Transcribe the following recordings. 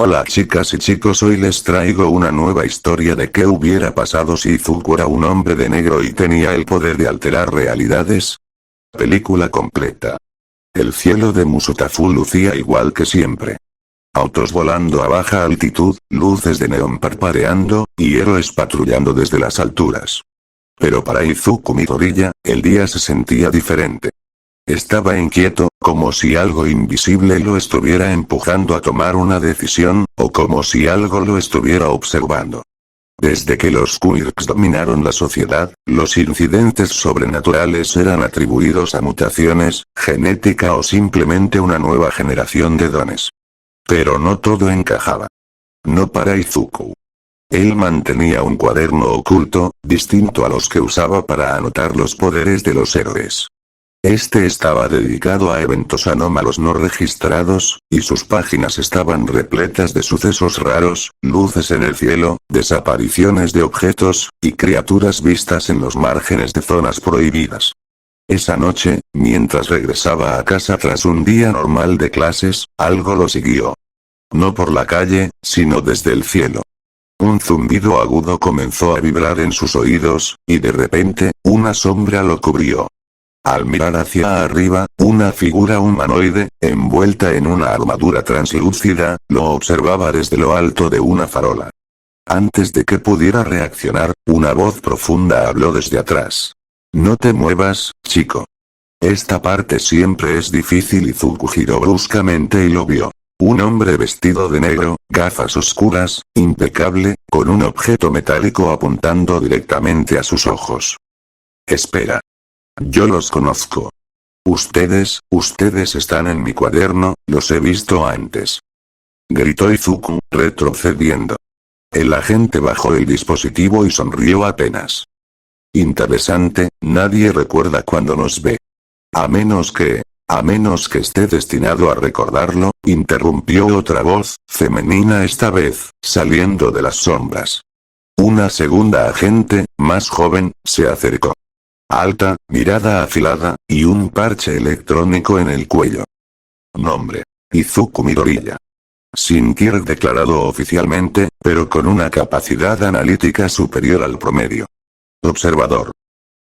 Hola chicas y chicos, hoy les traigo una nueva historia de qué hubiera pasado si Izuku era un hombre de negro y tenía el poder de alterar realidades. Película completa. El cielo de Musutafu lucía igual que siempre. Autos volando a baja altitud, luces de neón parpadeando, y héroes patrullando desde las alturas. Pero para Izuku Midoriya, el día se sentía diferente. Estaba inquieto, como si algo invisible lo estuviera empujando a tomar una decisión, o como si algo lo estuviera observando. Desde que los Quirks dominaron la sociedad, los incidentes sobrenaturales eran atribuidos a mutaciones, genética o simplemente una nueva generación de dones. Pero no todo encajaba. No para Izuku. Él mantenía un cuaderno oculto, distinto a los que usaba para anotar los poderes de los héroes. Este estaba dedicado a eventos anómalos no registrados, y sus páginas estaban repletas de sucesos raros, luces en el cielo, desapariciones de objetos, y criaturas vistas en los márgenes de zonas prohibidas. Esa noche, mientras regresaba a casa tras un día normal de clases, algo lo siguió. No por la calle, sino desde el cielo. Un zumbido agudo comenzó a vibrar en sus oídos, y de repente, una sombra lo cubrió. Al mirar hacia arriba, una figura humanoide, envuelta en una armadura translúcida, lo observaba desde lo alto de una farola. Antes de que pudiera reaccionar, una voz profunda habló desde atrás. No te muevas, chico. Esta parte siempre es difícil. Izuku giró bruscamente y lo vio. Un hombre vestido de negro, gafas oscuras, impecable, con un objeto metálico apuntando directamente a sus ojos. Espera. Yo los conozco. Ustedes están en mi cuaderno, los he visto antes. Gritó Izuku, retrocediendo. El agente bajó el dispositivo y sonrió apenas. Interesante, nadie recuerda cuando nos ve. A menos que esté destinado a recordarlo, interrumpió otra voz, femenina esta vez, saliendo de las sombras. Una segunda agente, más joven, se acercó. Alta, mirada afilada, y un parche electrónico en el cuello. Nombre. Izuku Midoriya. Sin Kirk declarado oficialmente, pero con una capacidad analítica superior al promedio. Observador.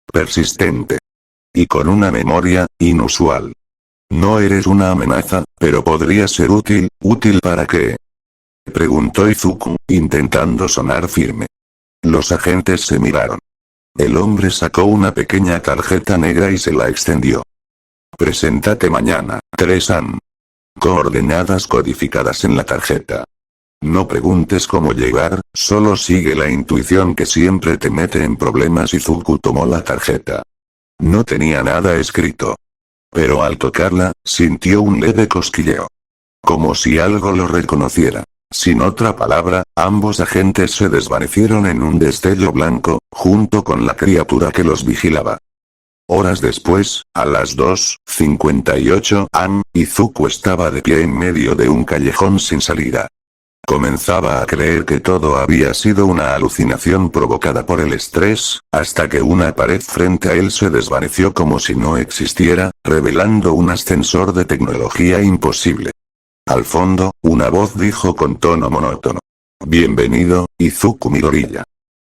Persistente. Y con una memoria, inusual. No eres una amenaza, pero podría ser útil. ¿Útil para qué? Preguntó Izuku, intentando sonar firme. Los agentes se miraron. El hombre sacó una pequeña tarjeta negra y se la extendió. Preséntate mañana, 3 AM. Coordenadas codificadas en la tarjeta. No preguntes cómo llegar, solo sigue la intuición que siempre te mete en problemas. Izuku tomó la tarjeta. No tenía nada escrito. Pero al tocarla, sintió un leve cosquilleo. Como si algo lo reconociera. Sin otra palabra, ambos agentes se desvanecieron en un destello blanco, junto con la criatura que los vigilaba. Horas después, a las 2:58 AM, Izuku estaba de pie en medio de un callejón sin salida. Comenzaba a creer que todo había sido una alucinación provocada por el estrés, hasta que una pared frente a él se desvaneció como si no existiera, revelando un ascensor de tecnología imposible. Al fondo, una voz dijo con tono monótono. Bienvenido, Izuku Midoriya.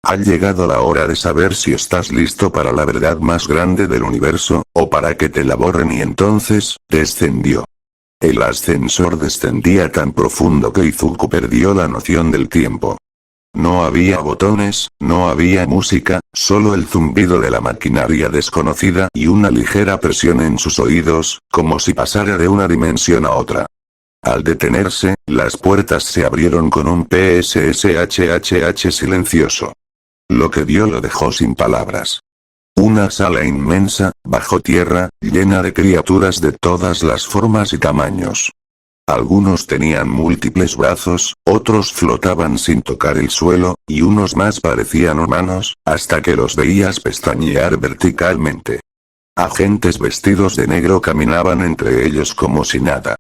Ha llegado la hora de saber si estás listo para la verdad más grande del universo, o para que te la borren. Y entonces, descendió. El ascensor descendía tan profundo que Izuku perdió la noción del tiempo. No había botones, no había música, solo el zumbido de la maquinaria desconocida y una ligera presión en sus oídos, como si pasara de una dimensión a otra. Al detenerse, las puertas se abrieron con un psshhh silencioso. Lo que vio lo dejó sin palabras. Una sala inmensa, bajo tierra, llena de criaturas de todas las formas y tamaños. Algunos tenían múltiples brazos, otros flotaban sin tocar el suelo, y unos más parecían humanos, hasta que los veías pestañear verticalmente. Agentes vestidos de negro caminaban entre ellos como si nada.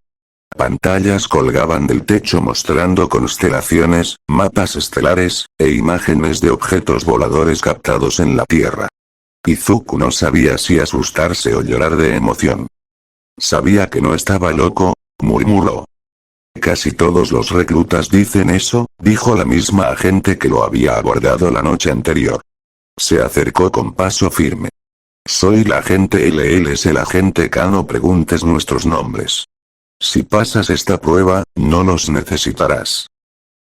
Pantallas colgaban del techo mostrando constelaciones, mapas estelares, e imágenes de objetos voladores captados en la Tierra. Izuku no sabía si asustarse o llorar de emoción. Sabía que no estaba loco, murmuró. Casi todos los reclutas dicen eso, dijo la misma agente que lo había abordado la noche anterior. Se acercó con paso firme. Soy la agente L. Él es el agente K. No preguntes nuestros nombres. Si pasas esta prueba, no los necesitarás.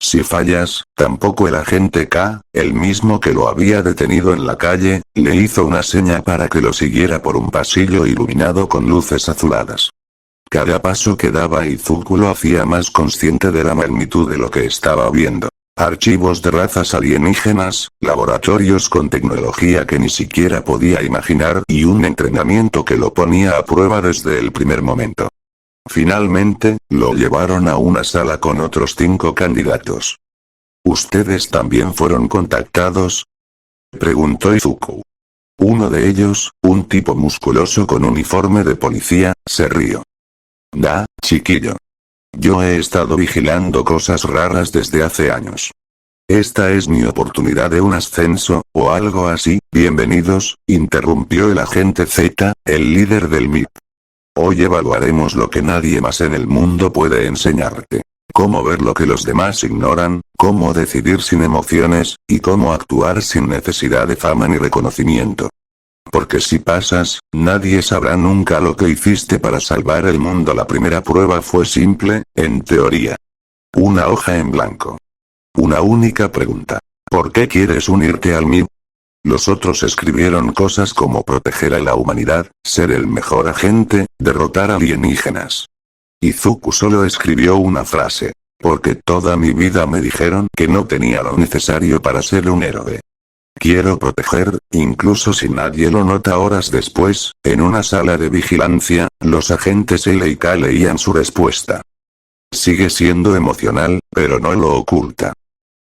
Si fallas, tampoco. El agente K, el mismo que lo había detenido en la calle, le hizo una seña para que lo siguiera por un pasillo iluminado con luces azuladas. Cada paso que daba Izuku lo hacía más consciente de la magnitud de lo que estaba viendo. Archivos de razas alienígenas, laboratorios con tecnología que ni siquiera podía imaginar y un entrenamiento que lo ponía a prueba desde el primer momento. Finalmente, lo llevaron a una sala con otros 5 candidatos. ¿Ustedes también fueron contactados?, preguntó Izuku. Uno de ellos, un tipo musculoso con uniforme de policía, se rió. Chiquillo. Yo he estado vigilando cosas raras desde hace años. Esta es mi oportunidad de un ascenso, o algo así. Bienvenidos, interrumpió el agente Z, el líder del MIP. Hoy evaluaremos lo que nadie más en el mundo puede enseñarte. Cómo ver lo que los demás ignoran, cómo decidir sin emociones, y cómo actuar sin necesidad de fama ni reconocimiento. Porque si pasas, nadie sabrá nunca lo que hiciste para salvar el mundo. La primera prueba fue simple, en teoría. Una hoja en blanco. Una única pregunta. ¿Por qué quieres unirte al MIB? Los otros escribieron cosas como proteger a la humanidad, ser el mejor agente, derrotar alienígenas. Izuku solo escribió una frase. Porque toda mi vida me dijeron que no tenía lo necesario para ser un héroe. Quiero proteger, incluso si nadie lo nota. Horas después, en una sala de vigilancia, los agentes L y K leían su respuesta. Sigue siendo emocional, pero no lo oculta.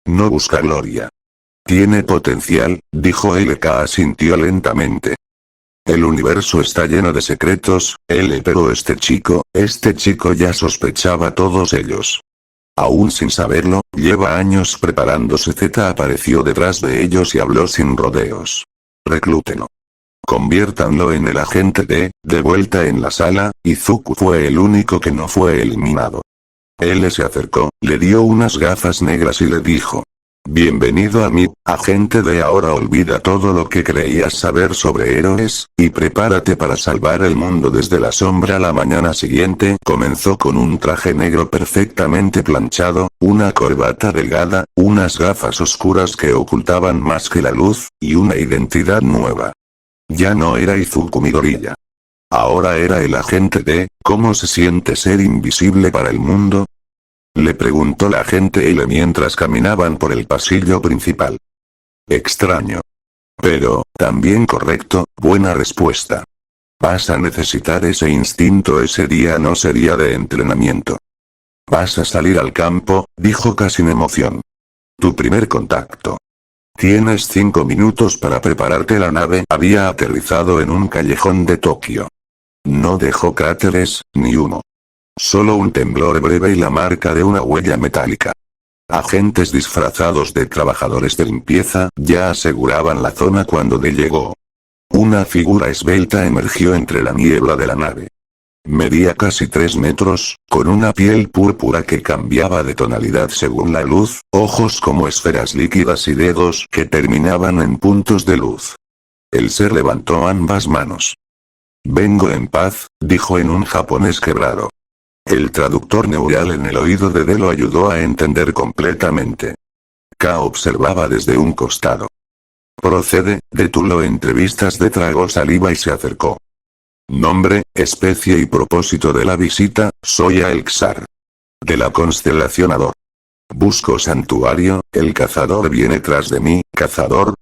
No busca gloria. Tiene potencial, dijo LK. Asintió lentamente. El universo está lleno de secretos, L. Pero este chico ya sospechaba todos ellos. Aún sin saberlo, lleva años preparándose. Z apareció detrás de ellos y habló sin rodeos. Reclútenlo. Conviértanlo en el agente D. De vuelta en la sala, Izuku fue el único que no fue eliminado. Él se acercó, le dio unas gafas negras y le dijo. Bienvenido a mí, agente D. Ahora olvida todo lo que creías saber sobre héroes, y prepárate para salvar el mundo desde la sombra. La mañana siguiente comenzó con un traje negro perfectamente planchado, una corbata delgada, unas gafas oscuras que ocultaban más que la luz, y una identidad nueva. Ya no era Izuku Midoriya. Ahora era el agente D. ¿Cómo se siente ser invisible para el mundo?, le preguntó la agente L mientras caminaban por el pasillo principal. Extraño. Pero, también correcto, buena respuesta. Vas a necesitar ese instinto. Ese día no sería de entrenamiento. Vas a salir al campo, dijo K sin emoción. Tu primer contacto. Tienes 5 minutos para prepararte. La nave había aterrizado en un callejón de Tokio. No dejó cráteres, ni humo. Solo un temblor breve y la marca de una huella metálica. Agentes disfrazados de trabajadores de limpieza ya aseguraban la zona cuando D llegó. Una figura esbelta emergió entre la niebla de la nave. Medía casi 3 metros, con una piel púrpura que cambiaba de tonalidad según la luz, ojos como esferas líquidas y dedos que terminaban en puntos de luz. El ser levantó ambas manos. Vengo en paz, dijo en un japonés quebrado. El traductor neural en el oído de D lo ayudó a entender completamente. K observaba desde un costado. Procede, D. Tú lo entrevistas. D tragó saliva y se acercó. Nombre, especie y propósito de la visita, soy Aelxar. De la constelación Hador. Busco santuario, el cazador viene tras de mí. ¿Cazador?,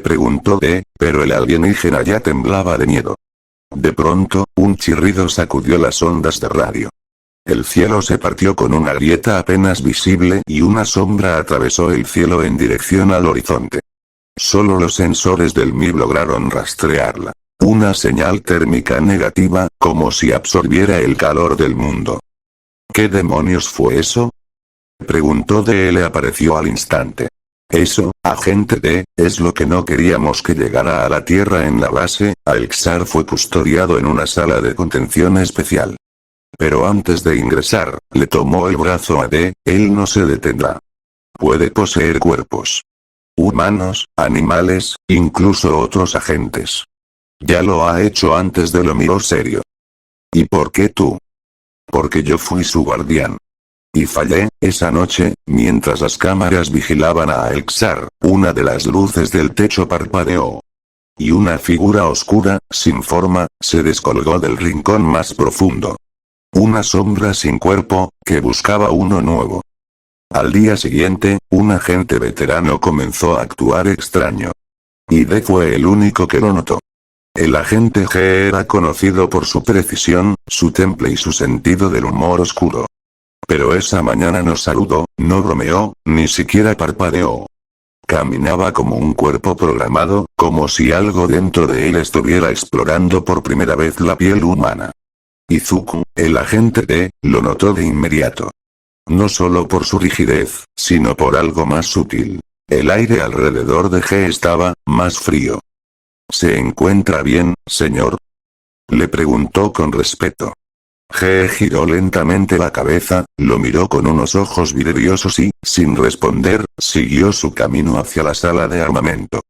preguntó D, pero el alienígena ya temblaba de miedo. De pronto, un chirrido sacudió las ondas de radio. El cielo se partió con una grieta apenas visible y una sombra atravesó el cielo en dirección al horizonte. Solo los sensores del MIB lograron rastrearla. Una señal térmica negativa, como si absorbiera el calor del mundo. ¿Qué demonios fue eso?, preguntó D. L. Apareció al instante. Eso, agente D, es lo que no queríamos que llegara a la Tierra. En la base, Aelxar fue custodiado en una sala de contención especial. Pero antes de ingresar, le tomó el brazo a D, él no se detendrá. Puede poseer cuerpos humanos, animales, incluso otros agentes. Ya lo ha hecho antes, de lo miró serio. ¿Y por qué tú? Porque yo fui su guardián. Y fallé, esa noche, mientras las cámaras vigilaban a Elxar, una de las luces del techo parpadeó. Y una figura oscura, sin forma, se descolgó del rincón más profundo. Una sombra sin cuerpo, que buscaba uno nuevo. Al día siguiente, un agente veterano comenzó a actuar extraño. Y D fue el único que lo notó. El agente G era conocido por su precisión, su temple y su sentido del humor oscuro. Pero esa mañana no saludó, no bromeó, ni siquiera parpadeó. Caminaba como un cuerpo programado, como si algo dentro de él estuviera explorando por primera vez la piel humana. Izuku, el agente D, lo notó de inmediato. No solo por su rigidez, sino por algo más sutil. El aire alrededor de G estaba más frío. ¿Se encuentra bien, señor? Le preguntó con respeto. G giró lentamente la cabeza, lo miró con unos ojos vidriosos y, sin responder, siguió su camino hacia la sala de armamento.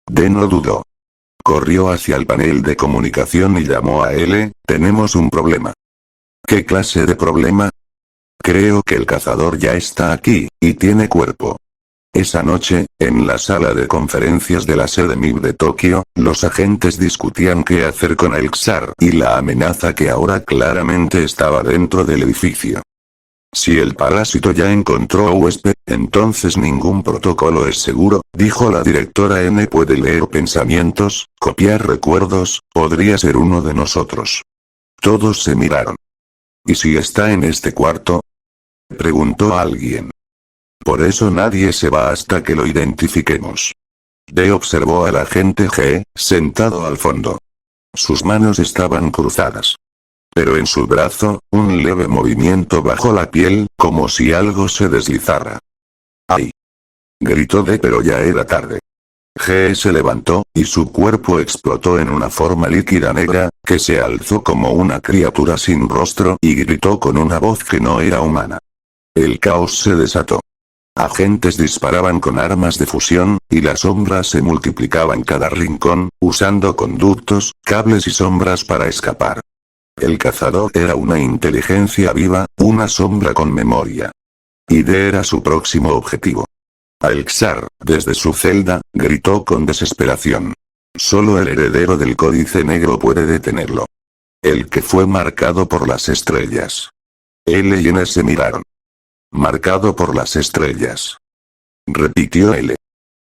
D no dudó. Corrió hacia el panel de comunicación y llamó a L, tenemos un problema. ¿Qué clase de problema? Creo que el cazador ya está aquí, y tiene cuerpo. Esa noche, en la sala de conferencias de la sede MIB de Tokio, los agentes discutían qué hacer con el Xar y la amenaza que ahora claramente estaba dentro del edificio. Si el parásito ya encontró huésped, entonces ningún protocolo es seguro, dijo la directora N. Puede leer pensamientos, copiar recuerdos, podría ser uno de nosotros. Todos se miraron. ¿Y si está en este cuarto? Preguntó alguien. Por eso nadie se va hasta que lo identifiquemos. D observó al agente G, sentado al fondo. Sus manos estaban cruzadas. Pero en su brazo, un leve movimiento bajo la piel, como si algo se deslizara. ¡Ay! Gritó D, pero ya era tarde. G se levantó, y su cuerpo explotó en una forma líquida negra, que se alzó como una criatura sin rostro y gritó con una voz que no era humana. El caos se desató. Agentes disparaban con armas de fusión, y las sombras se multiplicaban cada rincón, usando conductos, cables y sombras para escapar. El cazador era una inteligencia viva, una sombra con memoria. Y D era su próximo objetivo. Elxar, desde su celda, gritó con desesperación. Solo el heredero del códice negro puede detenerlo. El que fue marcado por las estrellas. L y N se miraron. Marcado por las estrellas. Repitió L.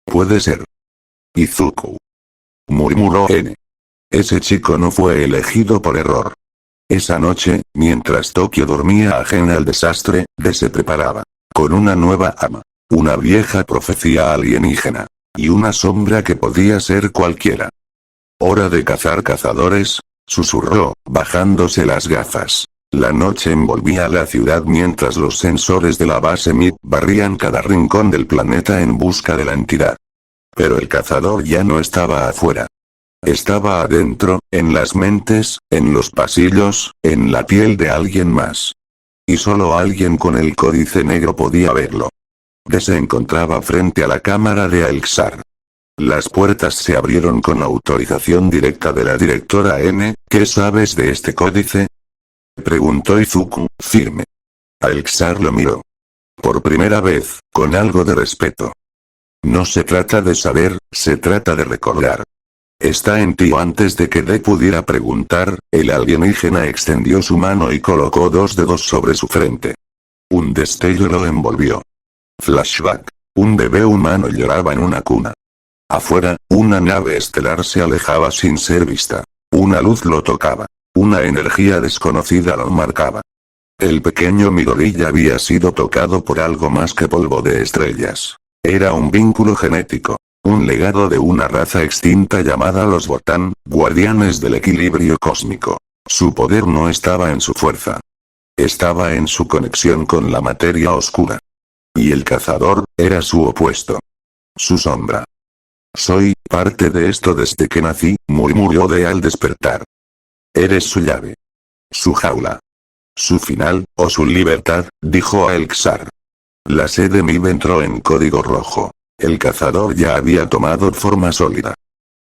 Puede ser. Izuku. Murmuró N. Ese chico no fue elegido por error. Esa noche, mientras Tokio dormía ajena al desastre, D se preparaba. Con una nueva ama. Una vieja profecía alienígena. Y una sombra que podía ser cualquiera. Hora de cazar cazadores, susurró, bajándose las gafas. La noche envolvía a la ciudad mientras los sensores de la base MIB barrían cada rincón del planeta en busca de la entidad. Pero el cazador ya no estaba afuera. Estaba adentro, en las mentes, en los pasillos, en la piel de alguien más. Y solo alguien con el códice negro podía verlo. D se encontraba frente a la cámara de Elxar. Las puertas se abrieron con autorización directa de la directora N. ¿Qué sabes de este códice? Preguntó Izuku, firme. Elxar lo miró. Por primera vez, con algo de respeto. No se trata de saber, se trata de recordar. Está en ti. Antes de que D pudiera preguntar, el alienígena extendió su mano y colocó dos dedos sobre su frente. Un destello lo envolvió. Flashback. Un bebé humano lloraba en una cuna. Afuera, una nave estelar se alejaba sin ser vista. Una luz lo tocaba. Una energía desconocida lo marcaba. El pequeño Midori ya había sido tocado por algo más que polvo de estrellas. Era un vínculo genético. Un legado de una raza extinta llamada los Botán, guardianes del equilibrio cósmico. Su poder no estaba en su fuerza. Estaba en su conexión con la materia oscura. Y el cazador, era su opuesto. Su sombra. Soy parte de esto desde que nací, murmuró D al despertar. Eres su llave. Su jaula. Su final, o su libertad, dijo a Elxar. La sede MIB entró en código rojo. El cazador ya había tomado forma sólida.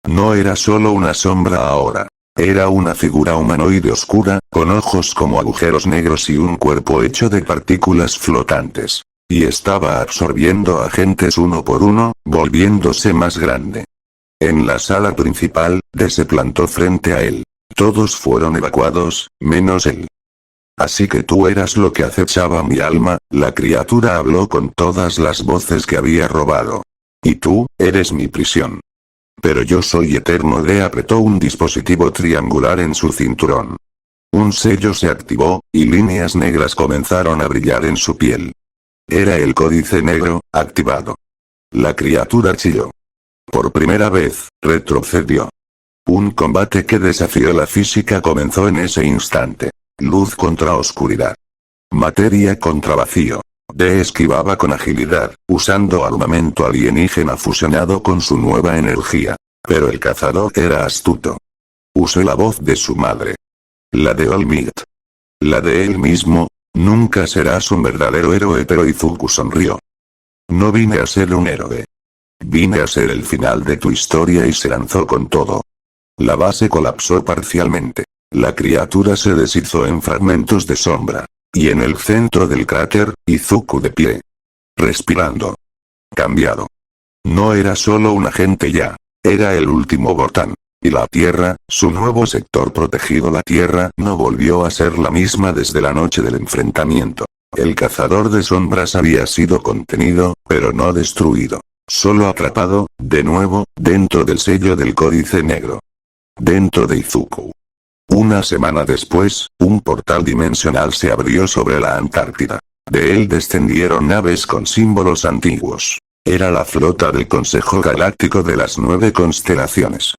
No era solo una sombra ahora. Era una figura humanoide oscura, con ojos como agujeros negros y un cuerpo hecho de partículas flotantes. Y estaba absorbiendo agentes uno por uno, volviéndose más grande. En la sala principal, D se plantó frente a él. Todos fueron evacuados, menos él. Así que tú eras lo que acechaba mi alma, la criatura habló con todas las voces que había robado. Y tú, eres mi prisión. Pero yo soy eterno. D apretó un dispositivo triangular en su cinturón. Un sello se activó, y líneas negras comenzaron a brillar en su piel. Era el códice negro, activado. La criatura chilló. Por primera vez, retrocedió. Un combate que desafió la física comenzó en ese instante. Luz contra oscuridad. Materia contra vacío. D esquivaba con agilidad, usando armamento alienígena fusionado con su nueva energía. Pero el cazador era astuto. Usó la voz de su madre. La de Olmid. La de él mismo. Nunca serás un verdadero héroe, pero Izuku sonrió. No vine a ser un héroe. Vine a ser el final de tu historia, y se lanzó con todo. La base colapsó parcialmente. La criatura se deshizo en fragmentos de sombra. Y en el centro del cráter, Izuku de pie. Respirando. Cambiado. No era solo un agente ya. Era el último Botán. Y la Tierra, su nuevo sector protegido. La Tierra no volvió a ser la misma desde la noche del enfrentamiento. El cazador de sombras había sido contenido, pero no destruido. Solo atrapado, de nuevo, dentro del sello del códice negro. Dentro de Izuku. Una semana después, un portal dimensional se abrió sobre la Antártida. De él descendieron naves con símbolos antiguos. Era la flota del Consejo Galáctico de las 9 constelaciones.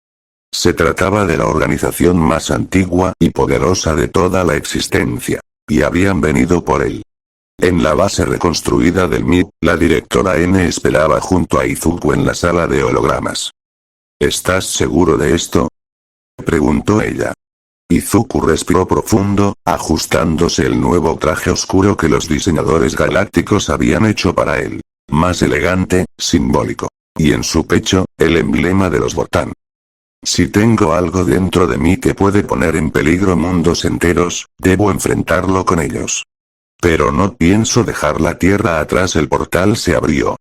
Se trataba de la organización más antigua y poderosa de toda la existencia. Y habían venido por él. En la base reconstruida del MIB, la directora N esperaba junto a Izuku en la sala de hologramas. ¿Estás seguro de esto?, preguntó ella. Izuku respiró profundo, ajustándose el nuevo traje oscuro que los diseñadores galácticos habían hecho para él. Más elegante, simbólico. Y en su pecho, el emblema de los Botán. Si tengo algo dentro de mí que puede poner en peligro mundos enteros, debo enfrentarlo con ellos. Pero no pienso dejar la Tierra atrás. El portal se abrió.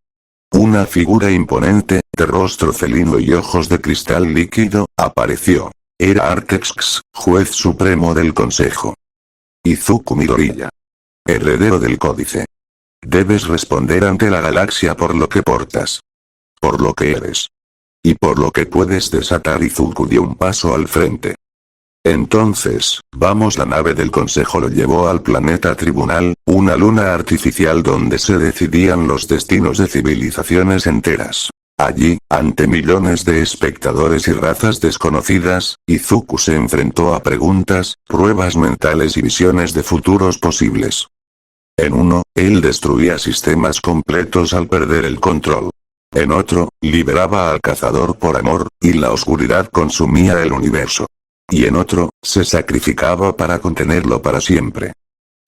Una figura imponente, de rostro felino y ojos de cristal líquido, apareció. Era Artex, juez supremo del Consejo. Izuku Midoriya. Heredero del Códice. Debes responder ante la galaxia por lo que portas. Por lo que eres. Y por lo que puedes desatar. Izuku dio un paso al frente. Entonces, vamos. La nave del Consejo lo llevó al planeta Tribunal, una luna artificial donde se decidían los destinos de civilizaciones enteras. Allí, ante millones de espectadores y razas desconocidas, Izuku se enfrentó a preguntas, pruebas mentales y visiones de futuros posibles. En uno, él destruía sistemas completos al perder el control. En otro, liberaba al cazador por amor, y la oscuridad consumía el universo. Y en otro, se sacrificaba para contenerlo para siempre.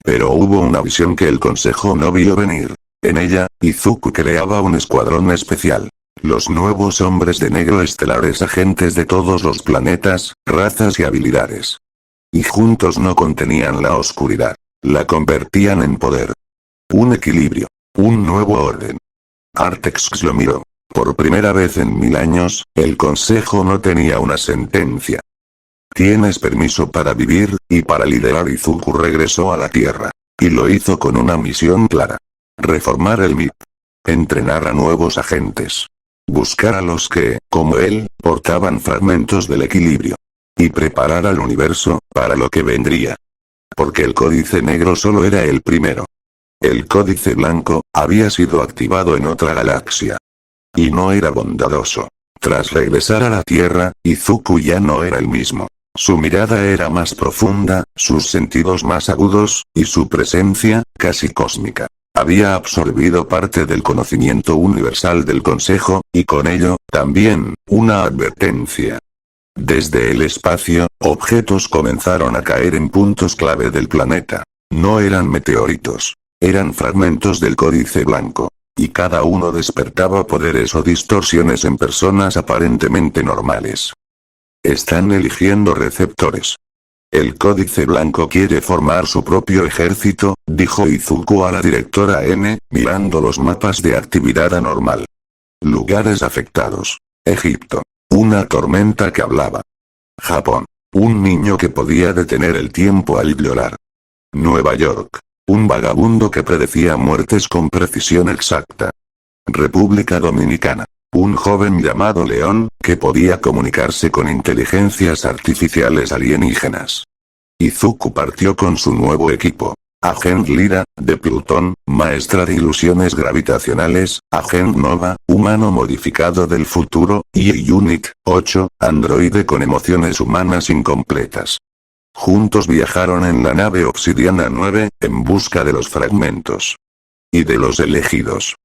Pero hubo una visión que el Consejo no vio venir. En ella, Izuku creaba un escuadrón especial. Los nuevos hombres de negro estelares, agentes de todos los planetas, razas y habilidades. Y juntos no contenían la oscuridad. La convertían en poder. Un equilibrio. Un nuevo orden. Artex lo miró. Por primera vez en 1000 años, el Consejo no tenía una sentencia. Tienes permiso para vivir, y para liderar. Izuku regresó a la Tierra. Y lo hizo con una misión clara. Reformar el MIB. Entrenar a nuevos agentes. Buscar a los que, como él, portaban fragmentos del equilibrio. Y preparar al universo, para lo que vendría. Porque el códice negro solo era el primero. El códice blanco, había sido activado en otra galaxia. Y no era bondadoso. Tras regresar a la Tierra, Izuku ya no era el mismo. Su mirada era más profunda, sus sentidos más agudos, y su presencia, casi cósmica. Había absorbido parte del conocimiento universal del Consejo, y con ello, también, una advertencia. Desde el espacio, objetos comenzaron a caer en puntos clave del planeta. No eran meteoritos. Eran fragmentos del códice blanco. Y cada uno despertaba poderes o distorsiones en personas aparentemente normales. Están eligiendo receptores. El códice blanco quiere formar su propio ejército, dijo Izuku a la directora N, mirando los mapas de actividad anormal. Lugares afectados. Egipto. Una tormenta que hablaba. Japón. Un niño que podía detener el tiempo al llorar. Nueva York. Un vagabundo que predecía muertes con precisión exacta. República Dominicana. Un joven llamado León, que podía comunicarse con inteligencias artificiales alienígenas. Izuku partió con su nuevo equipo. Agent Lyra, de Plutón, maestra de ilusiones gravitacionales, Agent Nova, humano modificado del futuro, y Unit 8, androide con emociones humanas incompletas. Juntos viajaron en la nave Obsidiana 9, en busca de los fragmentos. Y de los elegidos.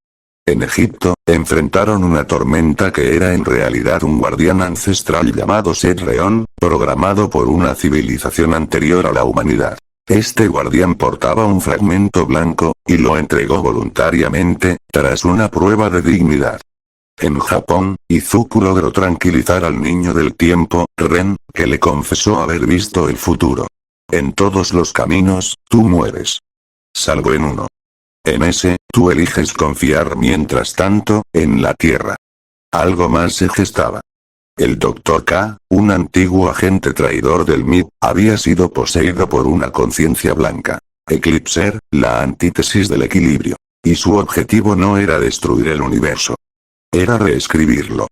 En Egipto, enfrentaron una tormenta que era en realidad un guardián ancestral llamado Set-Reon, programado por una civilización anterior a la humanidad. Este guardián portaba un fragmento blanco, y lo entregó voluntariamente, tras una prueba de dignidad. En Japón, Izuku logró tranquilizar al niño del tiempo, Ren, que le confesó haber visto el futuro. En todos los caminos, tú mueres. Salvo en uno. En ese, tú eliges confiar mientras tanto, en la Tierra. Algo más se gestaba. El Dr. K, un antiguo agente traidor del MIT, había sido poseído por una conciencia blanca. Eclipser, la antítesis del equilibrio. Y su objetivo no era destruir el universo. Era reescribirlo.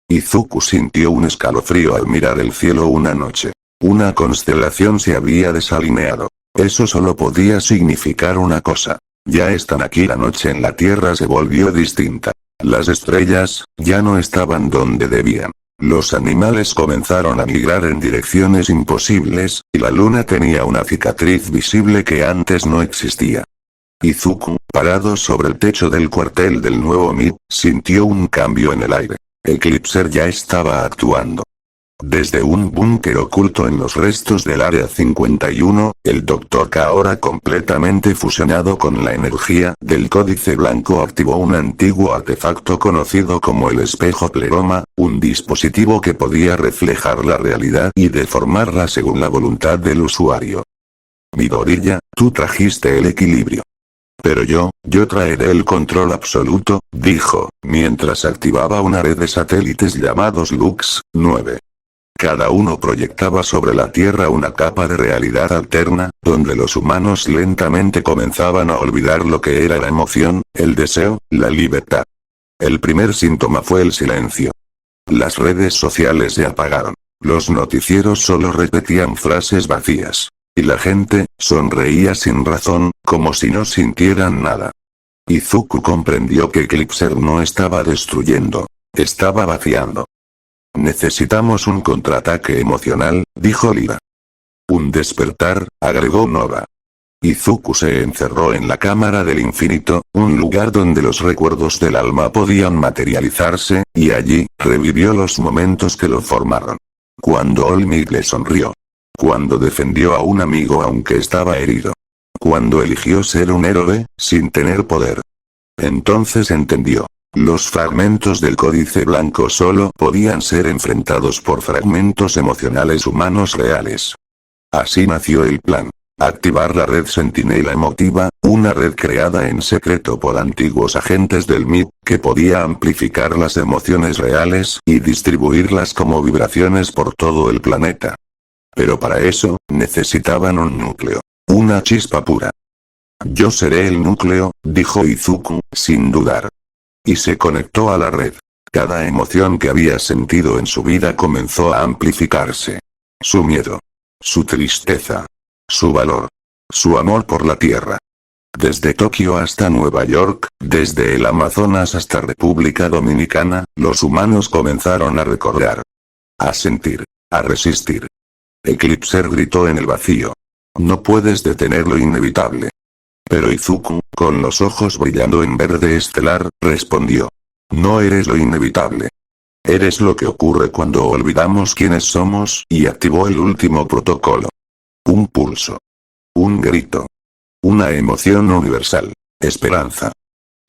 Izuku sintió un escalofrío al mirar el cielo una noche. Una constelación se había desalineado. Eso solo podía significar una cosa. Ya están aquí. La noche en la Tierra se volvió distinta. Las estrellas, ya no estaban donde debían. Los animales comenzaron a migrar en direcciones imposibles, y la luna tenía una cicatriz visible que antes no existía. Izuku, parado sobre el techo del cuartel del nuevo MIT, sintió un cambio en el aire. Eclipser ya estaba actuando. Desde un búnker oculto en los restos del Área 51, el Dr. K, ahora completamente fusionado con la energía del códice blanco, activó un antiguo artefacto conocido como el espejo pleroma, un dispositivo que podía reflejar la realidad y deformarla según la voluntad del usuario. Midoriya, tú trajiste el equilibrio. Pero yo traeré el control absoluto, dijo, mientras activaba una red de satélites llamados Lux 9. Cada uno proyectaba sobre la Tierra una capa de realidad alterna, donde los humanos lentamente comenzaban a olvidar lo que era la emoción, el deseo, la libertad. El primer síntoma fue el silencio. Las redes sociales se apagaron. Los noticieros solo repetían frases vacías. Y la gente, sonreía sin razón, como si no sintieran nada. Izuku comprendió que Eclipser no estaba destruyendo. Estaba vaciando. Necesitamos un contraataque emocional, dijo Lyra. Un despertar, agregó Nova. Izuku se encerró en la cámara del infinito, un lugar donde los recuerdos del alma podían materializarse, y allí, revivió los momentos que lo formaron. Cuando Olmig le sonrió. Cuando defendió a un amigo aunque estaba herido. Cuando eligió ser un héroe, sin tener poder. Entonces entendió. Los fragmentos del códice blanco solo podían ser enfrentados por fragmentos emocionales humanos reales. Así nació el plan. Activar la red Centinela emotiva, una red creada en secreto por antiguos agentes del MIT, que podía amplificar las emociones reales y distribuirlas como vibraciones por todo el planeta. Pero para eso, necesitaban un núcleo. Una chispa pura. Yo seré el núcleo, dijo Izuku, sin dudar. Y se conectó a la red. Cada emoción que había sentido en su vida comenzó a amplificarse. Su miedo. Su tristeza. Su valor. Su amor por la tierra. Desde Tokio hasta Nueva York, desde el Amazonas hasta República Dominicana, los humanos comenzaron a recordar. A sentir. A resistir. Eclipser gritó en el vacío. No puedes detener lo inevitable. Pero Izuku, con los ojos brillando en verde estelar, respondió. No eres lo inevitable. Eres lo que ocurre cuando olvidamos quiénes somos, y activó el último protocolo. Un pulso. Un grito. Una emoción universal. Esperanza.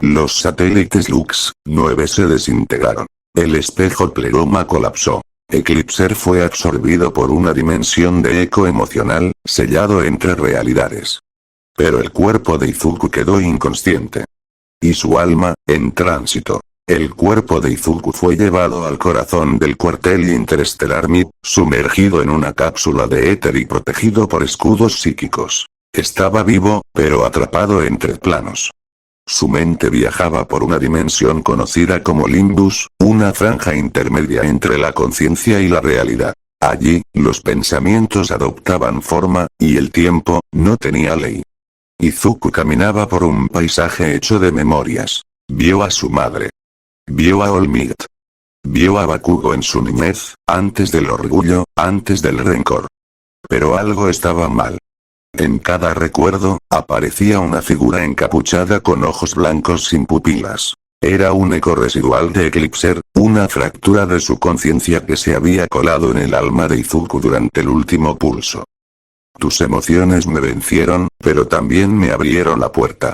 Los satélites Lux 9 se desintegraron. El espejo pleroma colapsó. Eclipser fue absorbido por una dimensión de eco emocional, sellado entre realidades. Pero el cuerpo de Izuku quedó inconsciente. Y su alma, en tránsito. El cuerpo de Izuku fue llevado al corazón del cuartel interestelar MIP, sumergido en una cápsula de éter y protegido por escudos psíquicos. Estaba vivo, pero atrapado entre planos. Su mente viajaba por una dimensión conocida como Limbus, una franja intermedia entre la conciencia y la realidad. Allí, los pensamientos adoptaban forma, y el tiempo, no tenía ley. Izuku caminaba por un paisaje hecho de memorias. Vio a su madre. Vio a All Might. Vio a Bakugo en su niñez, antes del orgullo, antes del rencor. Pero algo estaba mal. En cada recuerdo, aparecía una figura encapuchada con ojos blancos sin pupilas. Era un eco residual de Eclipser, una fractura de su conciencia que se había colado en el alma de Izuku durante el último pulso. Tus emociones me vencieron, pero también me abrieron la puerta.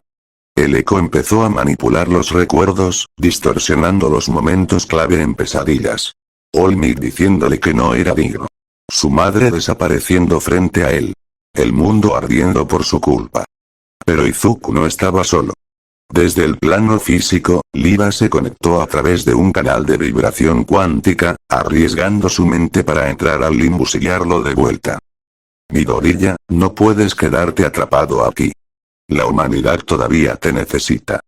El eco empezó a manipular los recuerdos, distorsionando los momentos clave en pesadillas. All Might diciéndole que no era digno. Su madre desapareciendo frente a él. El mundo ardiendo por su culpa. Pero Izuku no estaba solo. Desde el plano físico, Liva se conectó a través de un canal de vibración cuántica, arriesgando su mente para entrar al Limbus y guiarlo de vuelta. Midoriya, no puedes quedarte atrapado aquí. La humanidad todavía te necesita.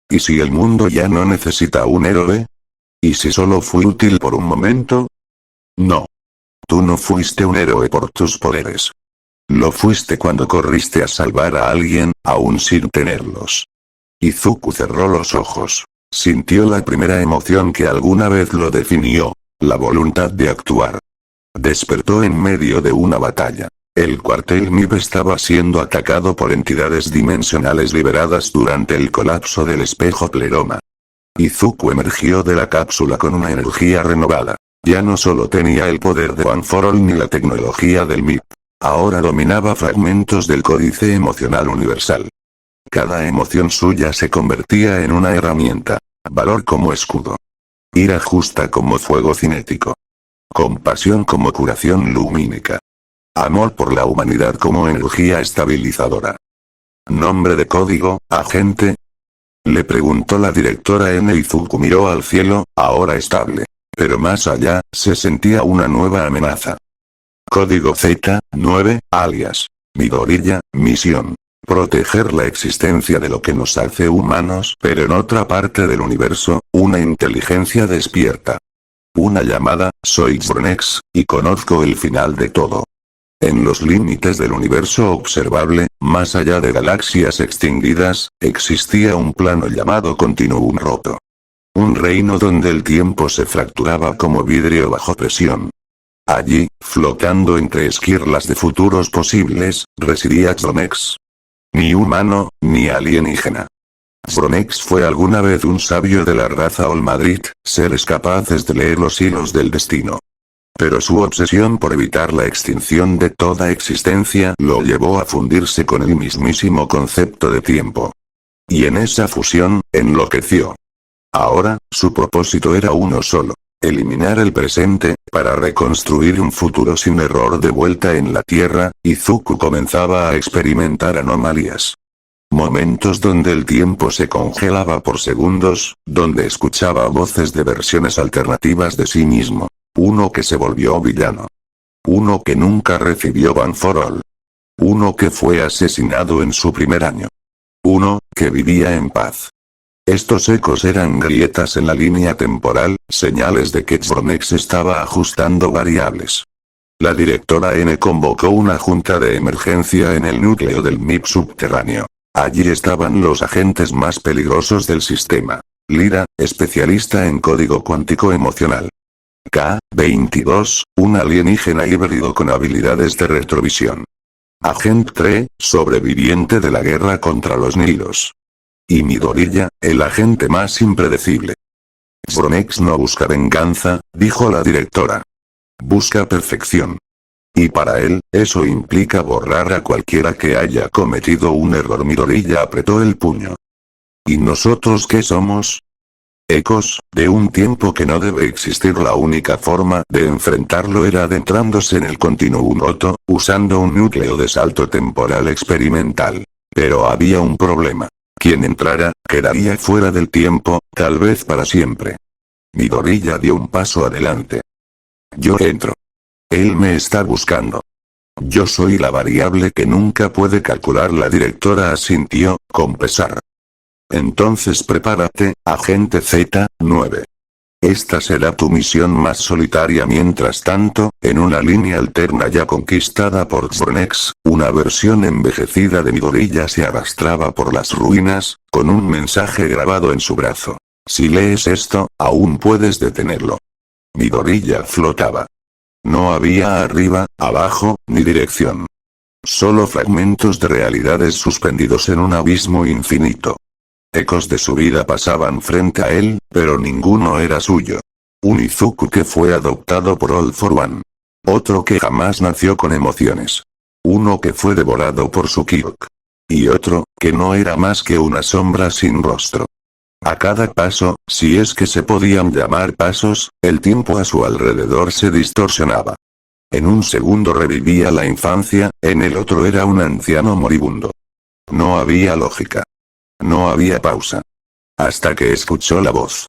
¿Y si el mundo ya no necesita un héroe? ¿Y si solo fui útil por un momento? No. Tú no fuiste un héroe por tus poderes. Lo fuiste cuando corriste a salvar a alguien, aún sin tenerlos. Izuku cerró los ojos. Sintió la primera emoción que alguna vez lo definió, la voluntad de actuar. Despertó en medio de una batalla. El cuartel MIB estaba siendo atacado por entidades dimensionales liberadas durante el colapso del espejo pleroma. Izuku emergió de la cápsula con una energía renovada. Ya no solo tenía el poder de One for All ni la tecnología del MIB. Ahora dominaba fragmentos del códice emocional universal. Cada emoción suya se convertía en una herramienta. Valor como escudo. Ira justa como fuego cinético. Compasión como curación lumínica. Amor por la humanidad como energía estabilizadora. ¿Nombre de código, agente? Le preguntó la directora N. Izuku miró al cielo, ahora estable. Pero más allá, se sentía una nueva amenaza. Código Z9, alias. Midoriya, misión. Proteger la existencia de lo que nos hace humanos, pero en otra parte del universo, una inteligencia despierta. Una llamada, soy Xronex, y conozco el final de todo. En los límites del universo observable, más allá de galaxias extinguidas, existía un plano llamado Continuum roto. Un reino donde el tiempo se fracturaba como vidrio bajo presión. Allí, flotando entre esquirlas de futuros posibles, residía Xronex. Ni humano, ni alienígena. Xronex fue alguna vez un sabio de la raza Olmadrit, seres capaces de leer los hilos del destino. Pero su obsesión por evitar la extinción de toda existencia lo llevó a fundirse con el mismísimo concepto de tiempo. Y en esa fusión, enloqueció. Ahora, su propósito era uno solo. Eliminar el presente, para reconstruir un futuro sin error de vuelta en la Tierra. Izuku comenzaba a experimentar anomalías. Momentos donde el tiempo se congelaba por segundos, donde escuchaba voces de versiones alternativas de sí mismo. Uno que se volvió villano. Uno que nunca recibió One for All. Uno que fue asesinado en su primer año. Uno que vivía en paz. Estos ecos eran grietas en la línea temporal, señales de que Xronex estaba ajustando variables. La directora N convocó una junta de emergencia en el núcleo del MIB subterráneo. Allí estaban los agentes más peligrosos del sistema. Lyra, especialista en código cuántico emocional. K-22, un alienígena híbrido con habilidades de retrovisión. Agent 3, sobreviviente de la guerra contra los Nilos. Y Midoriya, el agente más impredecible. Xronex no busca venganza, dijo la directora. Busca perfección. Y para él, eso implica borrar a cualquiera que haya cometido un error. Midoriya apretó el puño. ¿Y nosotros qué somos? Ecos, de un tiempo que no debe existir. La única forma de enfrentarlo era adentrándose en el Continuum Oto, usando un núcleo de salto temporal experimental. Pero había un problema. Quien entrara, quedaría fuera del tiempo, tal vez para siempre. Midoriya dio un paso adelante. Yo entro. Él me está buscando. Yo soy la variable que nunca puede calcular. La directora asintió, con pesar. Entonces prepárate, agente Z9. Esta será tu misión más solitaria. Mientras tanto, en una línea alterna ya conquistada por Xronex, una versión envejecida de Midoriya se arrastraba por las ruinas, con un mensaje grabado en su brazo. Si lees esto, aún puedes detenerlo. Midoriya flotaba. No había arriba, abajo, ni dirección. Solo fragmentos de realidades suspendidos en un abismo infinito. Ecos de su vida pasaban frente a él, pero ninguno era suyo. Un Izuku que fue adoptado por All for One. Otro que jamás nació con emociones. Uno que fue devorado por su Kyok. Y otro, que no era más que una sombra sin rostro. A cada paso, si es que se podían llamar pasos, el tiempo a su alrededor se distorsionaba. En un segundo revivía la infancia, en el otro era un anciano moribundo. No había lógica. No había pausa. Hasta que escuchó la voz.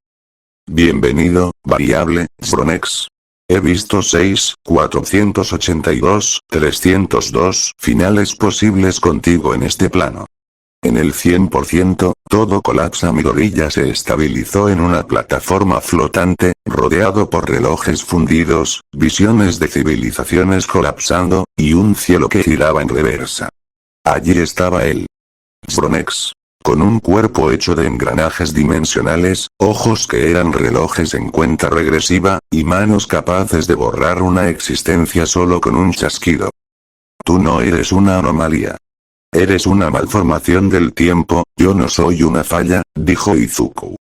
Bienvenido, variable, Xronex. He visto 6, 482, 302 finales posibles contigo en este plano. En el 100%, todo colapsa. Midoriya se estabilizó en una plataforma flotante, rodeado por relojes fundidos, visiones de civilizaciones colapsando, y un cielo que giraba en reversa. Allí estaba él. Xronex. Con un cuerpo hecho de engranajes dimensionales, ojos que eran relojes en cuenta regresiva, y manos capaces de borrar una existencia solo con un chasquido. Tú no eres una anomalía. Eres una malformación del tiempo. Yo no soy una falla, dijo Izuku.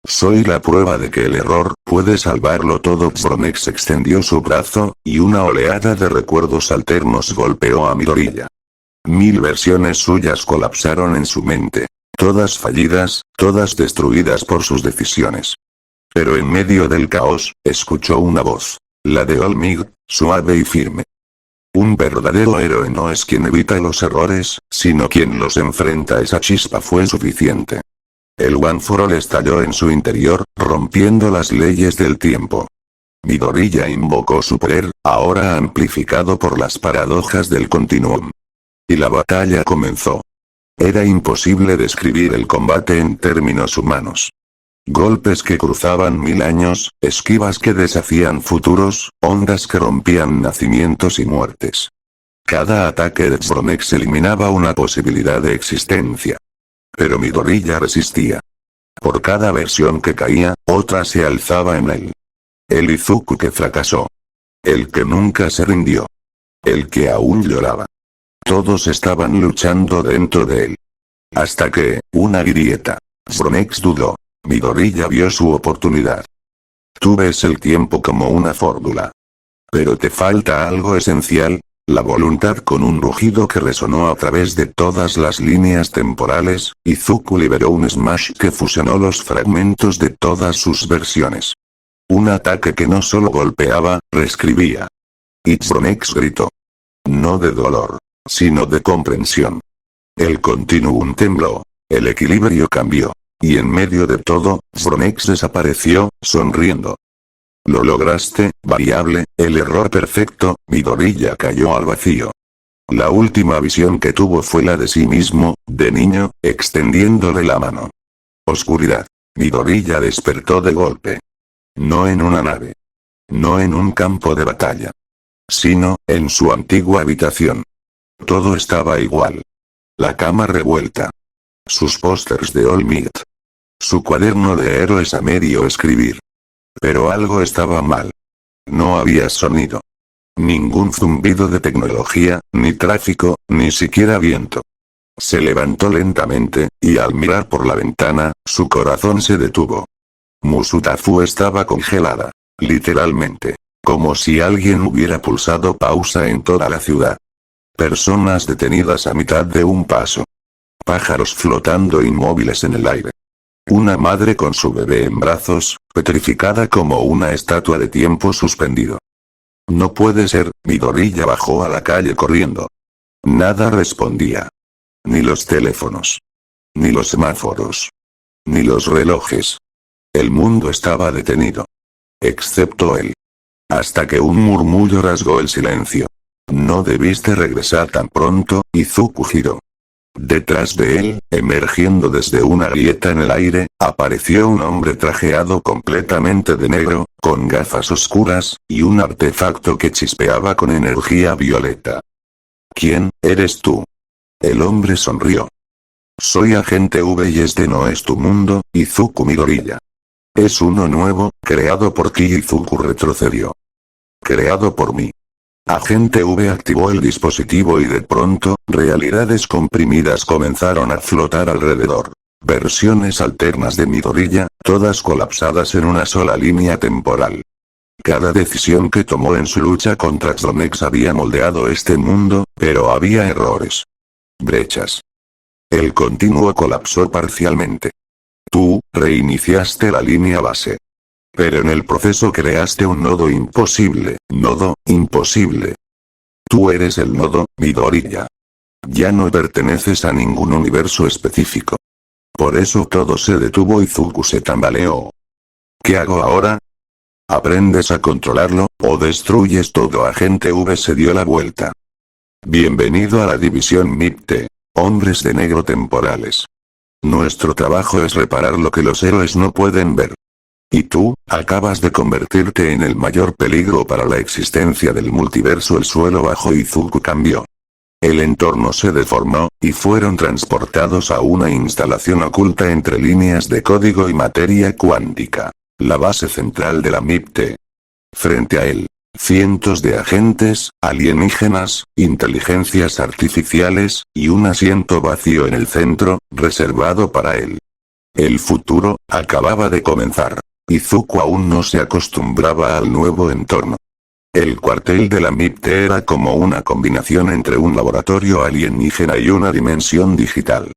Soy la prueba de que el error puede salvarlo todo. Xronex extendió su brazo, y una oleada de recuerdos alternos golpeó a Midoriya. 1000 versiones suyas colapsaron en su mente. Todas fallidas, todas destruidas por sus decisiones. Pero en medio del caos, escuchó una voz. La de All Might, suave y firme. Un verdadero héroe no es quien evita los errores, sino quien los enfrenta. Esa chispa fue suficiente. El One for All estalló en su interior, rompiendo las leyes del tiempo. Midoriya invocó su poder, ahora amplificado por las paradojas del continuum. Y la batalla comenzó. Era imposible describir el combate en términos humanos. Golpes que cruzaban 1000 años, esquivas que deshacían futuros, ondas que rompían nacimientos y muertes. Cada ataque de Xronex eliminaba una posibilidad de existencia. Pero Midoriya resistía. Por cada versión que caía, otra se alzaba en él. El Izuku que fracasó. El que nunca se rindió. El que aún lloraba. Todos estaban luchando dentro de él. Hasta que, una grieta. Xronex dudó. Midoriya vio su oportunidad. Tú ves el tiempo como una fórmula. Pero te falta algo esencial, la voluntad. Con un rugido que resonó a través de todas las líneas temporales, Izuku liberó un smash que fusionó los fragmentos de todas sus versiones. Un ataque que no solo golpeaba, reescribía. Y Xronex gritó. No de dolor, sino de comprensión. El continuum tembló. El equilibrio cambió. Y en medio de todo, Xronex desapareció, sonriendo. Lo lograste, variable, el error perfecto. Midoriya cayó al vacío. La última visión que tuvo fue la de sí mismo, de niño, extendiéndole la mano. Oscuridad. Midoriya despertó de golpe. No en una nave. No en un campo de batalla. Sino, en su antigua habitación. Todo estaba igual. La cama revuelta. Sus pósters de All Might. Su cuaderno de héroes a medio escribir. Pero algo estaba mal. No había sonido. Ningún zumbido de tecnología, ni tráfico, ni siquiera viento. Se levantó lentamente, y al mirar por la ventana, su corazón se detuvo. Musutafu estaba congelada. Literalmente. Como si alguien hubiera pulsado pausa en toda la ciudad. Personas detenidas a mitad de un paso. Pájaros flotando inmóviles en el aire. Una madre con su bebé en brazos, petrificada como una estatua de tiempo suspendido. No puede ser, Midoriya bajó a la calle corriendo. Nada respondía. Ni los teléfonos. Ni los semáforos. Ni los relojes. El mundo estaba detenido. Excepto él. Hasta que un murmullo rasgó el silencio. No debiste regresar tan pronto, Izuku giró. Detrás de él, emergiendo desde una grieta en el aire, apareció un hombre trajeado completamente de negro, con gafas oscuras, y un artefacto que chispeaba con energía violeta. ¿Quién eres tú? El hombre sonrió. Soy agente V y este no es tu mundo, Izuku Midoriya. Es uno nuevo, creado por ti. Izuku retrocedió. Creado por mí. Agente V activó el dispositivo y de pronto, realidades comprimidas comenzaron a flotar alrededor. Versiones alternas de Midoriya, todas colapsadas en una sola línea temporal. Cada decisión que tomó en su lucha contra Xonex había moldeado este mundo, pero había errores. Brechas. El continuo colapsó parcialmente. Tú, reiniciaste la línea base. Pero en el proceso creaste un nodo imposible, nodo, imposible. Tú eres el nodo, Midoriya. Ya no perteneces a ningún universo específico. Por eso todo se detuvo. Izuku se tambaleó. ¿Qué hago ahora? ¿Aprendes a controlarlo, o destruyes todo? Agente V se dio la vuelta. Bienvenido a la división MIPT, hombres de negro temporales. Nuestro trabajo es reparar lo que los héroes no pueden ver. Y tú, acabas de convertirte en el mayor peligro para la existencia del multiverso. El suelo bajo Izuku cambió. El entorno se deformó, y fueron transportados a una instalación oculta entre líneas de código y materia cuántica. La base central de la MIPT. Frente a él, cientos de agentes, alienígenas, inteligencias artificiales, y un asiento vacío en el centro, reservado para él. El futuro, acababa de comenzar. Izuku aún no se acostumbraba al nuevo entorno. El cuartel de la MIPT era como una combinación entre un laboratorio alienígena y una dimensión digital.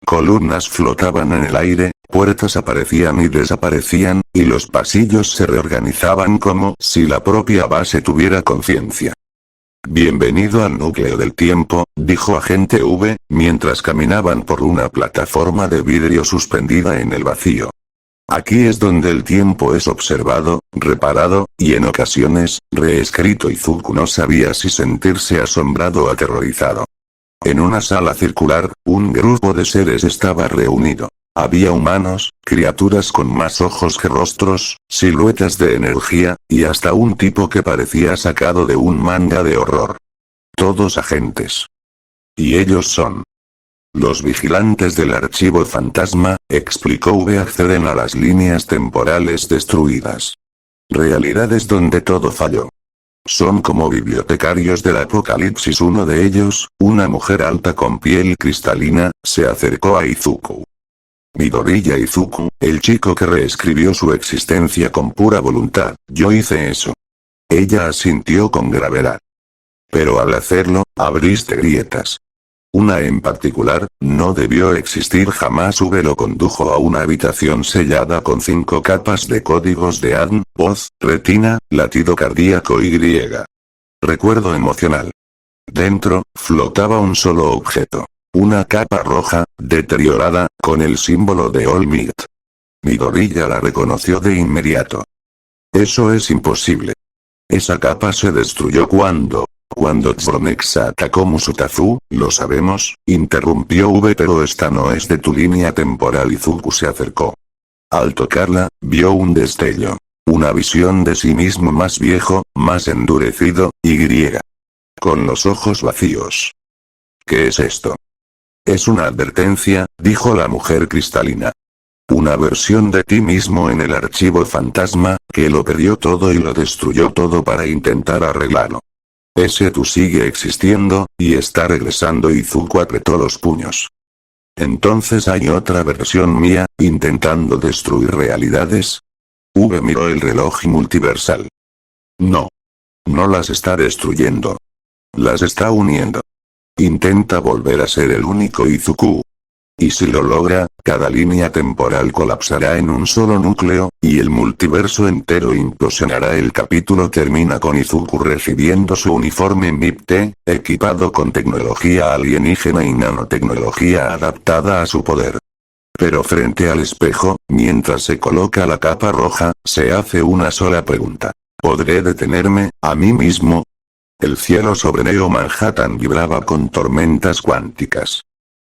Columnas flotaban en el aire, puertas aparecían y desaparecían, y los pasillos se reorganizaban como si la propia base tuviera conciencia. Bienvenido al núcleo del tiempo, dijo Agente V, mientras caminaban por una plataforma de vidrio suspendida en el vacío. Aquí es donde el tiempo es observado, reparado, y en ocasiones, reescrito. Izuku no sabía si sentirse asombrado o aterrorizado. En una sala circular, un grupo de seres estaba reunido. Había humanos, criaturas con más ojos que rostros, siluetas de energía, y hasta un tipo que parecía sacado de un manga de horror. Todos agentes. Y ellos son los vigilantes del archivo fantasma, explicó V. Acceden a las líneas temporales destruidas. Realidades donde todo falló. Son como bibliotecarios del apocalipsis. Uno de ellos, una mujer alta con piel cristalina, se acercó a Izuku. Midoriya. Izuku, el chico que reescribió su existencia con pura voluntad, yo hice eso. Ella asintió con gravedad. Pero al hacerlo, abriste grietas. Una en particular, no debió existir jamás. V lo condujo a una habitación sellada con 5 capas de códigos de ADN, voz, retina, latido cardíaco y griega. Recuerdo emocional. Dentro, flotaba un solo objeto. Una capa roja, deteriorada, con el símbolo de All Might. Midoriya la reconoció de inmediato. Eso es imposible. Esa capa se destruyó cuando Xonex atacó Musutafu, lo sabemos, interrumpió V. Pero esta no es de tu línea temporal. Izuku se acercó. Al tocarla, vio un destello. Una visión de sí mismo más viejo, más endurecido, y griega. Con los ojos vacíos. ¿Qué es esto? Es una advertencia, dijo la mujer cristalina. Una versión de ti mismo en el archivo fantasma, que lo perdió todo y lo destruyó todo para intentar arreglarlo. Ese tú sigue existiendo, y está regresando. Izuku apretó los puños. Entonces hay otra versión mía, intentando destruir realidades. V miró el reloj multiversal. No. No las está destruyendo. Las está uniendo. Intenta volver a ser el único Izuku. Y si lo logra, cada línea temporal colapsará en un solo núcleo, y el multiverso entero implosionará. El capítulo termina con Izuku recibiendo su uniforme MIP-T, equipado con tecnología alienígena y nanotecnología adaptada a su poder. Pero frente al espejo, mientras se coloca la capa roja, se hace una sola pregunta. ¿Podré detenerme, a mí mismo? El cielo sobre Neo Manhattan vibraba con tormentas cuánticas.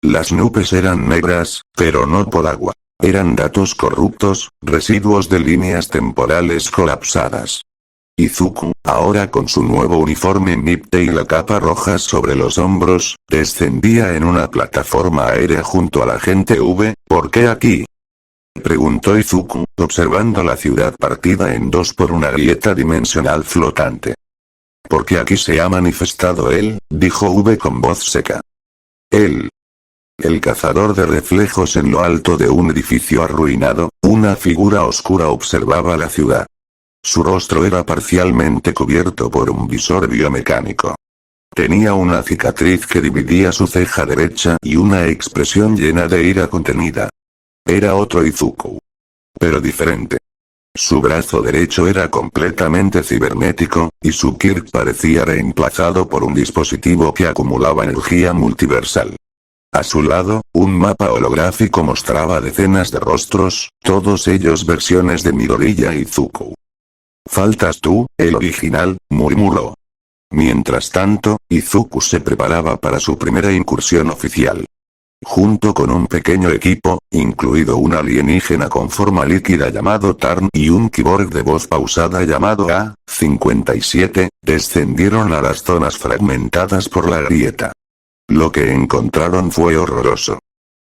Las nubes eran negras, pero no por agua. Eran datos corruptos, residuos de líneas temporales colapsadas. Izuku, ahora con su nuevo uniforme MIP-T y la capa roja sobre los hombros, descendía en una plataforma aérea junto a la gente V. ¿Por qué aquí?, preguntó Izuku, observando la ciudad partida en dos por una grieta dimensional flotante. Porque aquí se ha manifestado él, dijo V con voz seca. Él. El cazador de reflejos en lo alto de un edificio arruinado, una figura oscura observaba la ciudad. Su rostro era parcialmente cubierto por un visor biomecánico. Tenía una cicatriz que dividía su ceja derecha y una expresión llena de ira contenida. Era otro Izuku. Pero diferente. Su brazo derecho era completamente cibernético, y su Kirk parecía reemplazado por un dispositivo que acumulaba energía multiversal. A su lado, un mapa holográfico mostraba decenas de rostros, todos ellos versiones de Midoriya y Izuku. «Faltas tú, el original», murmuró. Mientras tanto, Izuku se preparaba para su primera incursión oficial. Junto con un pequeño equipo, incluido un alienígena con forma líquida llamado Tarn y un cyborg de voz pausada llamado A-57, descendieron a las zonas fragmentadas por la grieta. Lo que encontraron fue horroroso.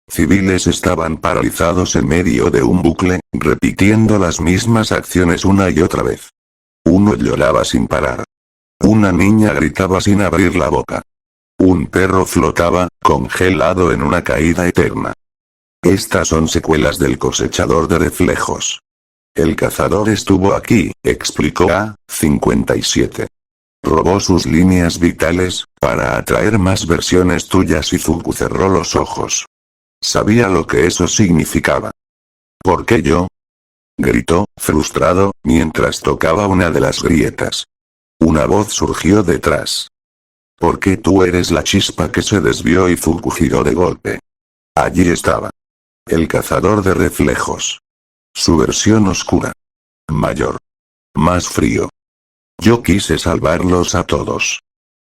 Civiles estaban paralizados en medio de un bucle, repitiendo las mismas acciones una y otra vez. Uno lloraba sin parar. Una niña gritaba sin abrir la boca. Un perro flotaba, congelado en una caída eterna. Estas son secuelas del cosechador de reflejos. El cazador estuvo aquí, explicó A-57. Robó sus líneas vitales, para atraer más versiones tuyas. Izuku cerró los ojos. Sabía lo que eso significaba. ¿Por qué yo?, gritó, frustrado, mientras tocaba una de las grietas. Una voz surgió detrás. «Porque tú eres la chispa que se desvió». Izuku giró de golpe. Allí estaba. El cazador de reflejos. Su versión oscura. Mayor. Más frío. Yo quise salvarlos a todos.